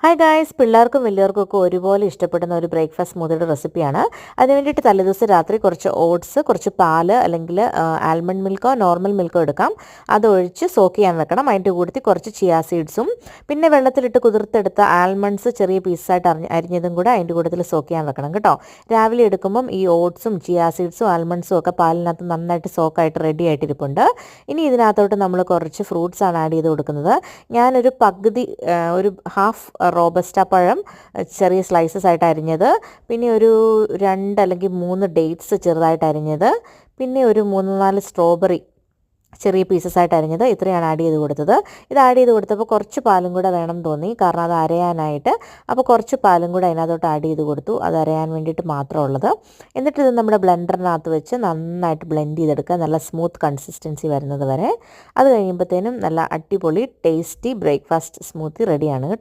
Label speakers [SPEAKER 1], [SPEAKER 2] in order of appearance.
[SPEAKER 1] Hi guys, പിള്ളേർക്കും വലിയവർക്കും ഒക്കെ ഒരുപോലെ ഇഷ്ടപ്പെടുന്ന ഒരു ബ്രേക്ക്ഫാസ്റ്റ് സ്മൂത്തിയുടെ റെസിപ്പിയാണ്. അതിന് വേണ്ടിയിട്ട് തലേദിവസം രാത്രി കുറച്ച് ഓട്സ്, കുറച്ച് പാല് അല്ലെങ്കിൽ ആൽമണ്ട് മിൽക്കോ നോർമൽ മിൽക്കോ എടുക്കാം. അതൊഴിച്ച് സോക്ക് ചെയ്യാൻ വെക്കണം. അതിൻ്റെ കൂട്ടത്തിൽ കുറച്ച് ചിയാ സീഡ്സും പിന്നെ വെള്ളത്തിലിട്ട് കുതിർത്തെടുത്ത ആൽമണ്ട്സ് ചെറിയ പീസായിട്ട് അരിഞ്ഞതും കൂടെ അതിൻ്റെ കൂട്ടത്തിൽ സോക്ക് ചെയ്യാൻ വെക്കണം കേട്ടോ. രാവിലെ എടുക്കുമ്പം ഈ ഓട്സും ചിയാ സീഡ്സും ആൽമണ്ട്സും ഒക്കെ പാലിനകത്ത് നന്നായിട്ട് സോക്കായിട്ട് റെഡി ആയിട്ടിരിപ്പുണ്ട്. ഇനി ഇതിനകത്തോട്ട് നമ്മൾ കുറച്ച് ഫ്രൂട്ട്സാണ് ആഡ് ചെയ്ത് കൊടുക്കുന്നത്. ഞാനൊരു പകുതി ഒരു ഹാഫ് റോബസ്റ്റ പഴം ചെറിയ സ്ലൈസസ് ആയിട്ട് അരിഞ്ഞത്, പിന്നെ ഒരു 2 അല്ലെങ്കിൽ 3 ഡേറ്റ്സ് ചെറുതായിട്ട് അരിഞ്ഞത്, പിന്നെ ഒരു 3-4 സ്ട്രോബെറി ചെറിയ പീസസ് ആയിട്ട് അരിഞ്ഞത്, ഇത്രയാണ് ആഡ് ചെയ്ത് കൊടുത്തത്. ഇത് ആഡ് ചെയ്ത് കൊടുത്തപ്പോൾ കുറച്ച് പാലും കൂടെ വേണം തോന്നി, കാരണം അത് അരയാനായിട്ട്. അപ്പോൾ കുറച്ച് പാലും കൂടെ അതിനകത്തോട്ട് ആഡ് ചെയ്ത് കൊടുത്തു, അത് അരയാൻ വേണ്ടിയിട്ട് മാത്രമുള്ളത്. എന്നിട്ട് ഇത് നമ്മുടെ ബ്ലെൻഡറിനകത്ത് വെച്ച് നന്നായിട്ട് ബ്ലെൻഡ് ചെയ്തെടുക്കുക, നല്ല സ്മൂത്ത് കൺസിസ്റ്റൻസി വരുന്നത് വരെ. അത് കഴിയുമ്പോഴത്തേനും നല്ല അടിപൊളി ടേസ്റ്റി ബ്രേക്ക്ഫാസ്റ്റ് സ്മൂത്തി റെഡിയാണ് കേട്ടോ.